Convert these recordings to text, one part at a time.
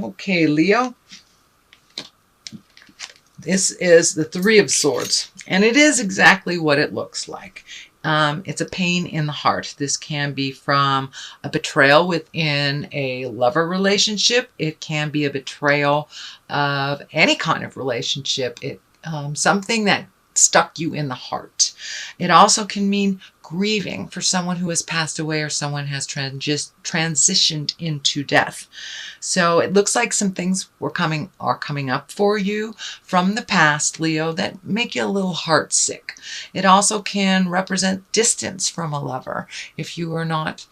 Okay, Leo. This is the Three of Swords, and it is exactly what it looks like. It's a pain in the heart. This can be from a betrayal within a lover relationship. It can be a betrayal of any kind of relationship. Something that stuck you in the heart. It also can mean grieving for someone who has passed away or someone has transitioned into death. So it looks like some things are coming up for you from the past, Leo, that make you a little heart sick. It also can represent distance from a lover if you are not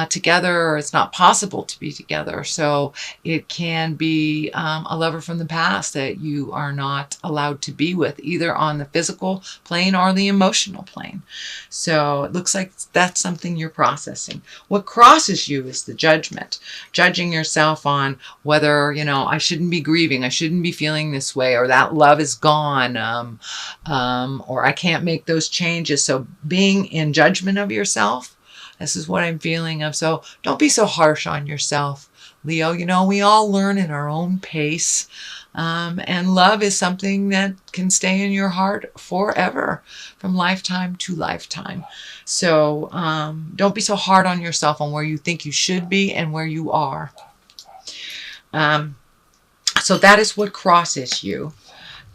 together, or it's not possible to be together. So it can be a lover from the past that you are not allowed to be with, either on the physical plane or the emotional plane. So it looks like that's something you're processing. What crosses you is the judgment, judging yourself on whether, I shouldn't be grieving, I shouldn't be feeling this way, or that love is gone, or I can't make those changes. So being in judgment of yourself, this is what I'm feeling of. So don't be so harsh on yourself, Leo. We all learn at our own pace. And love is something that can stay in your heart forever, from lifetime to lifetime. So don't be so hard on yourself on where you think you should be and where you are. So that is what crosses you.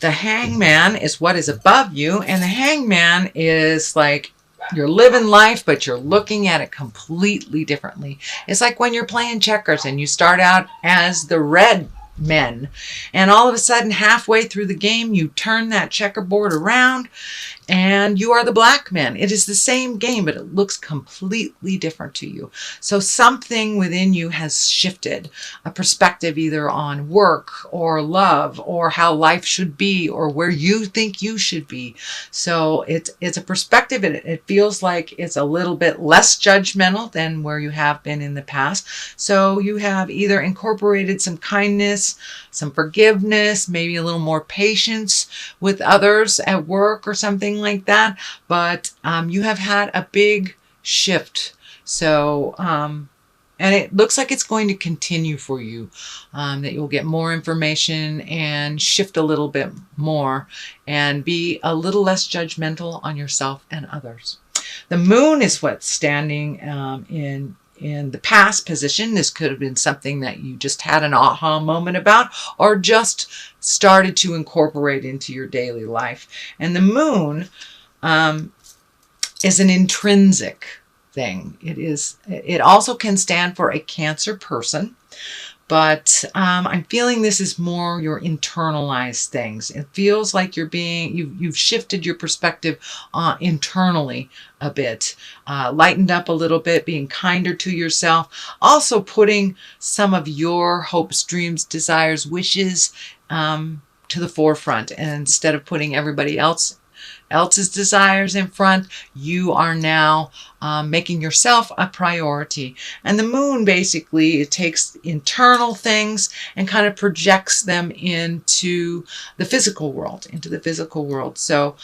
The Hangman is what is above you. And the Hangman is like, you're living life, but you're looking at it completely differently. It's like when you're playing checkers and you start out as the red men, and all of a sudden halfway through the game you turn that checkerboard around and you are the black men. It is the same game, but it looks completely different to you. So something within you has shifted, a perspective either on work or love or how life should be or where you think you should be. So it's a perspective, and it feels like it's a little bit less judgmental than where you have been in the past. So you have either incorporated some kindness, some forgiveness, maybe a little more patience with others at work or something like that. But you have had a big shift. So, and it looks like it's going to continue for you, that you'll get more information and shift a little bit more and be a little less judgmental on yourself and others. The moon is what's standing in the past position. This could have been something that you just had an aha moment about, or just started to incorporate into your daily life. And the moon is an intrinsic thing. It also can stand for a Cancer person, but I'm feeling this is more your internalized things. It feels like you've shifted your perspective internally a bit, lightened up a little bit, being kinder to yourself, also putting some of your hopes, dreams, desires, wishes to the forefront. And instead of putting everybody else's desires in front, you are now making yourself a priority. And the moon, basically, it takes internal things and kind of projects them into the physical world, So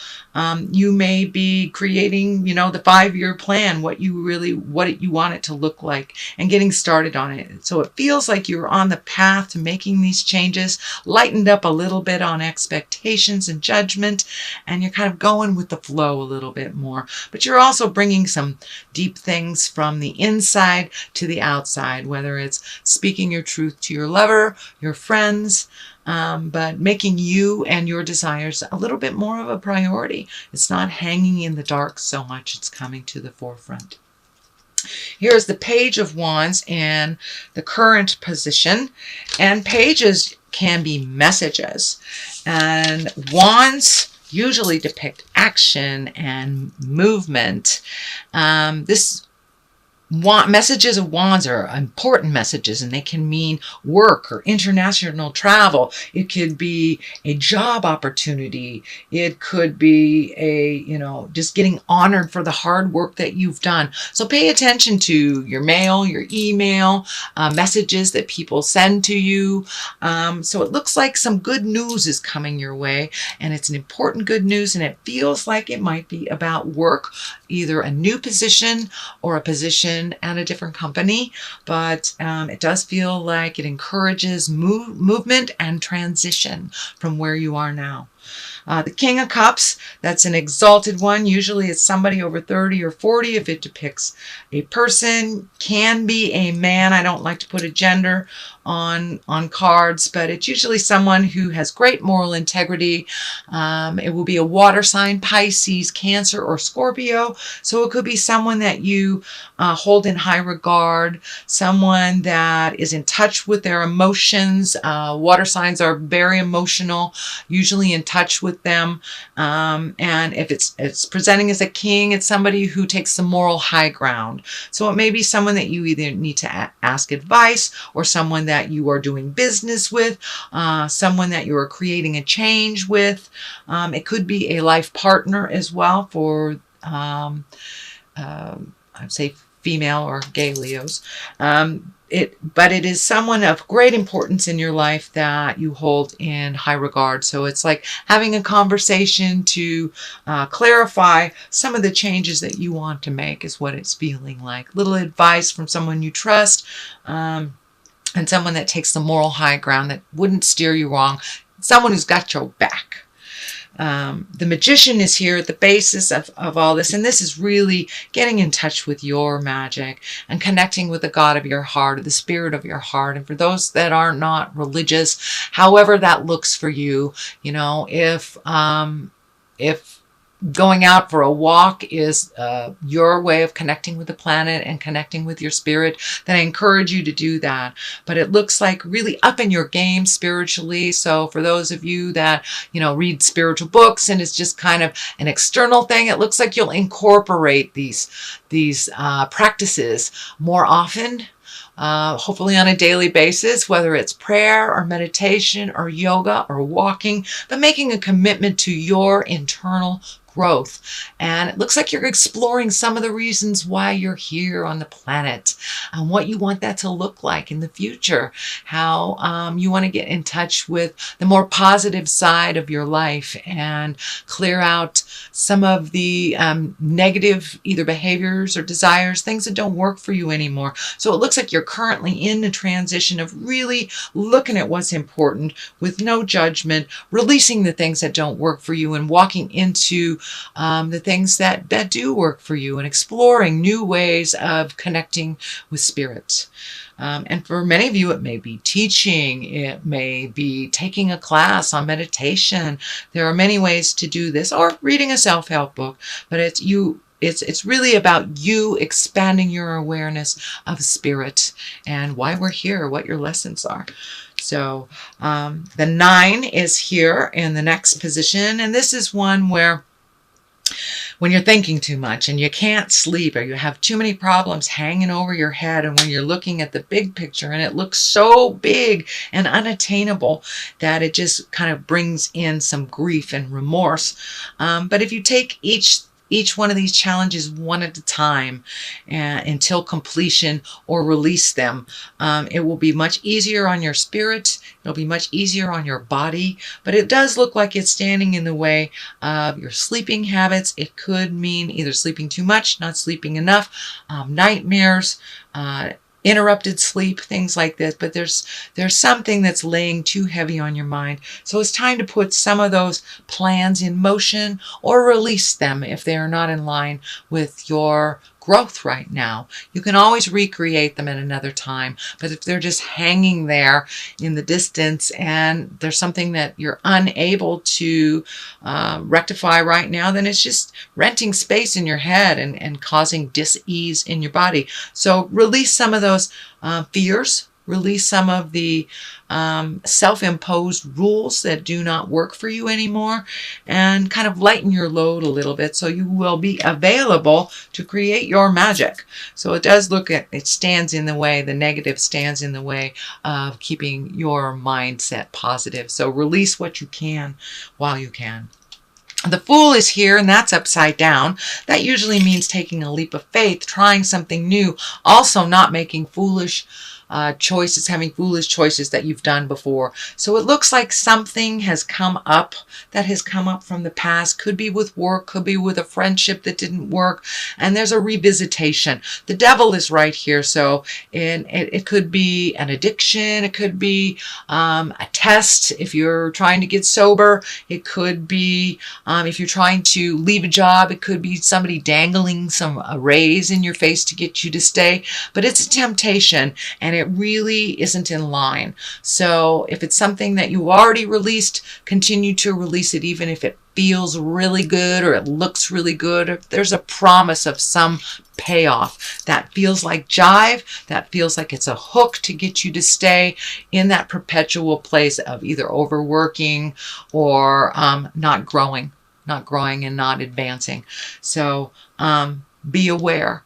you may be creating, the 5-year plan, what you want it to look like, and getting started on it. So it feels like you're on the path to making these changes, lightened up a little bit on expectations and judgment, and you're kind of going with the flow a little bit more. But you're also bringing some deep things from the inside to the outside, whether it's speaking your truth to your lover, your friends, but making you and your desires a little bit more of a priority. It's not hanging in the dark so much, it's coming to the forefront. Here's the Page of Wands in the current position, and pages can be messages, and wands usually depict action and movement. Messages of wands are important messages, and they can mean work or international travel. It could be a job opportunity. It could be just getting honored for the hard work that you've done. So pay attention to your mail, your email, messages that people send to you. So it looks like some good news is coming your way, and it's an important good news, and it feels like it might be about work, either a new position or a position position at a different company, but it does feel like it encourages movement and transition from where you are now. The King of Cups, that's an exalted one. Usually it's somebody over 30 or 40 if it depicts a person. Can be a man. I don't like to put a gender on cards, but it's usually someone who has great moral integrity. It will be a water sign, Pisces, Cancer, or Scorpio. So it could be someone that you hold in high regard, someone that is in touch with their emotions. Water signs are very emotional, usually in touch with them. And if it's presenting as a king, it's somebody who takes the moral high ground. So it may be someone that you either need to ask advice, or someone that you are doing business with, someone that you are creating a change with. It could be a life partner as well for, I'd say, female or gay Leos. But it is someone of great importance in your life that you hold in high regard. So it's like having a conversation to clarify some of the changes that you want to make is what it's feeling like. Little advice from someone you trust, and someone that takes the moral high ground, that wouldn't steer you wrong. Someone who's got your back. The Magician is here at the basis of all this, and this is really getting in touch with your magic and connecting with the God of your heart, or the spirit of your heart. And for those that are not religious, however that looks for you, if going out for a walk is your way of connecting with the planet and connecting with your spirit, then I encourage you to do that. But it looks like really up in your game spiritually. So for those of you that, read spiritual books and it's just kind of an external thing, it looks like you'll incorporate these practices more often. Hopefully on a daily basis, whether it's prayer or meditation or yoga or walking, but making a commitment to your internal growth. And it looks like you're exploring some of the reasons why you're here on the planet and what you want that to look like in the future, how you want to get in touch with the more positive side of your life and clear out some of the negative either behaviors or desires, things that don't work for you anymore. So it looks like you're currently in a transition of really looking at what's important with no judgment, releasing the things that don't work for you and walking into the things that do work for you, and exploring new ways of connecting with spirit. And for many of you, it may be teaching, it may be taking a class on meditation. There are many ways to do this, or reading a self-help book, but it's really about you expanding your awareness of spirit and why we're here, what your lessons are. So the 9 is here in the next position, and this is one where when you're thinking too much and you can't sleep, or you have too many problems hanging over your head, and when you're looking at the big picture and it looks so big and unattainable that it just kind of brings in some grief and remorse. But if you take each one of these challenges one at a time until completion, or release them, it will be much easier on your spirit. It'll be much easier on your body, but it does look like it's standing in the way of your sleeping habits. It could mean either sleeping too much, not sleeping enough, nightmares, interrupted sleep, things like this. But there's something that's laying too heavy on your mind. So it's time to put some of those plans in motion, or release them if they are not in line with your growth right now. You can always recreate them at another time, but if they're just hanging there in the distance and there's something that you're unable to rectify right now, then it's just renting space in your head and causing dis-ease in your body. So release some of those fears, release some of the self-imposed rules that do not work for you anymore, and kind of lighten your load a little bit so you will be available to create your magic. So it does look at, it stands in the way, the negative stands in the way of keeping your mindset positive. So release what you can while you can. The Fool is here, and that's upside down. That usually means taking a leap of faith, trying something new, also not making foolish choices, having foolish choices that you've done before. So it looks like something has come up that has come up from the past. Could be with work, could be with a friendship that didn't work, and there's a revisitation. The devil is right here, so it could be an addiction, it could be a test if you're trying to get sober, it could be if you're trying to leave a job, it could be somebody dangling a raise in your face to get you to stay, but it's a temptation and it really isn't in line. So if it's something that you already released, continue to release it, even if it feels really good or it looks really good, or if there's a promise of some payoff that feels like jive, that feels like it's a hook to get you to stay in that perpetual place of either overworking or not growing and not advancing. So be aware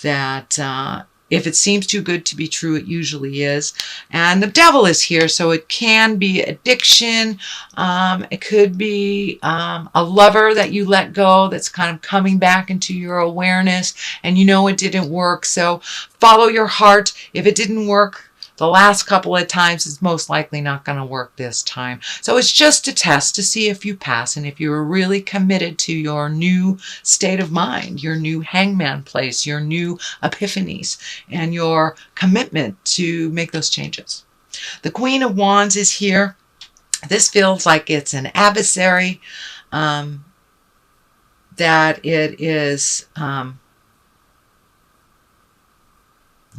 that if it seems too good to be true, it usually is. And the devil is here, so it can be addiction. It could be a lover that you let go that's kind of coming back into your awareness, and you know it didn't work. So follow your heart. If it didn't work the last couple of times, it's most likely not going to work this time. So it's just a test to see if you pass and if you're really committed to your new state of mind, your new hangman place, your new epiphanies, and your commitment to make those changes. The Queen of Wands is here. This feels like it's an adversary, that it is...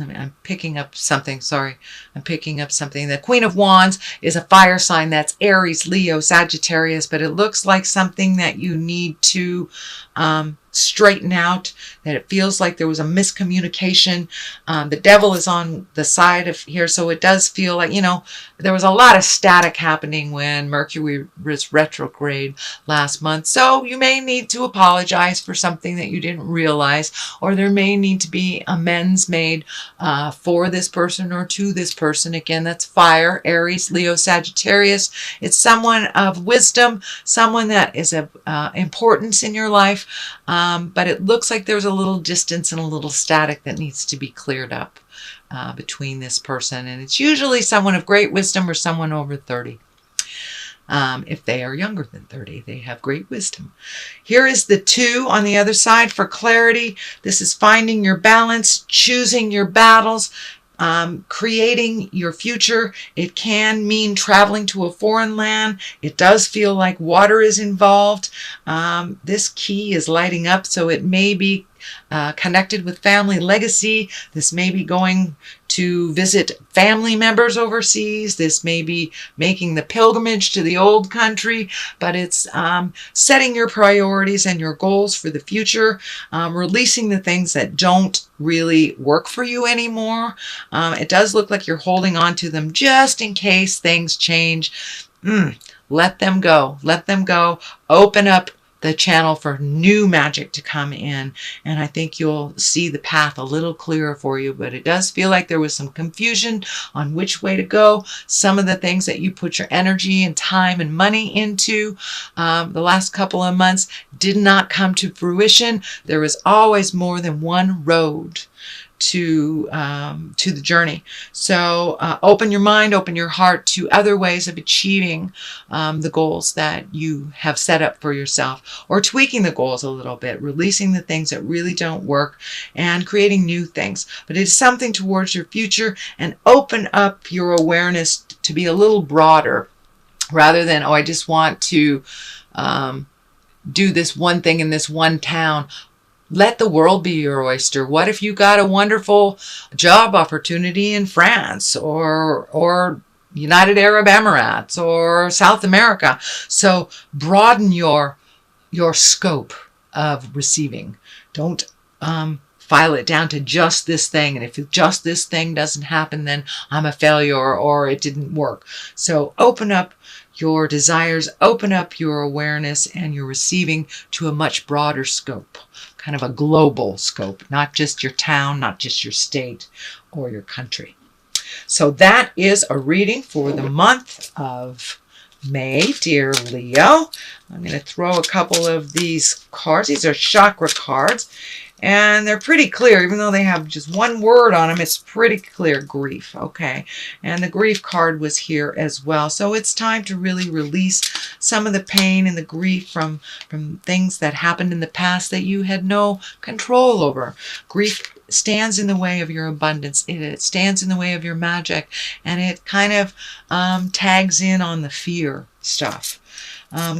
I'm picking up something. Sorry. I'm picking up something. The Queen of Wands is a fire sign. That's Aries, Leo, Sagittarius. But it looks like something that you need to straighten out, that it feels like there was a miscommunication. The devil is on the side of here, so it does feel like, you know, there was a lot of static happening when Mercury was retrograde last month. So you may need to apologize for something that you didn't realize, or there may need to be amends made for this person or to this person. Again, that's fire, Aries, Leo, Sagittarius. It's someone of wisdom, someone that is of importance in your life. But it looks like there's a little distance and a little static that needs to be cleared up between this person. And it's usually someone of great wisdom or someone over 30. If they are younger than 30, they have great wisdom. Here is the 2 on the other side for clarity. This is finding your balance, choosing your battles, creating your future. It can mean traveling to a foreign land. It does feel like water is involved. This key is lighting up, so it may be connected with family legacy. This may be going to visit family members overseas. This may be making the pilgrimage to the old country, but it's setting your priorities and your goals for the future, releasing the things that don't really work for you anymore. It does look like you're holding on to them just in case things change. Let them go. Let them go. Open up the channel for new magic to come in, and I think you'll see the path a little clearer for you. But it does feel like there was some confusion on which way to go. Some of the things that you put your energy and time and money into the last couple of months did not come to fruition. There is always more than one road to the journey. So open your mind, open your heart to other ways of achieving the goals that you have set up for yourself, or tweaking the goals a little bit, releasing the things that really don't work and creating new things. But it is something towards your future, and open up your awareness to be a little broader rather than, oh, I just want to do this one thing in this one town. Let the world be your oyster. What if you got a wonderful job opportunity in France or United Arab Emirates or South America? So broaden your scope of receiving. Don't file it down to just this thing. And if just this thing doesn't happen, then I'm a failure or it didn't work. So open up your desires, open up your awareness and your receiving to a much broader scope. Kind of a global scope, not just your town, not just your state or your country. So that is a reading for the month of May, dear Leo. I'm going to throw a couple of these cards. These are chakra cards. And they're pretty clear, even though they have just one word on them, it's pretty clear. Grief, okay? And the grief card was here as well. So it's time to really release some of the pain and the grief from things that happened in the past that you had no control over. Grief stands in the way of your abundance. It stands in the way of your magic. And it kind of tags in on the fear stuff.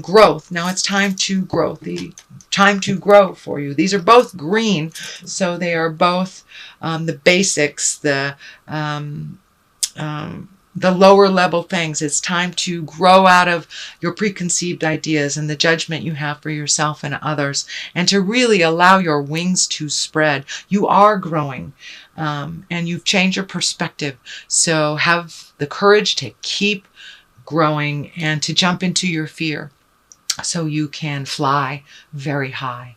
Growth. Now it's time to grow. Time to grow for you. These are both green, so they are both the basics, the lower level things. It's time to grow out of your preconceived ideas and the judgment you have for yourself and others, and to really allow your wings to spread. You are growing, and you've changed your perspective. So have the courage to keep growing and to jump into your fear so you can fly very high.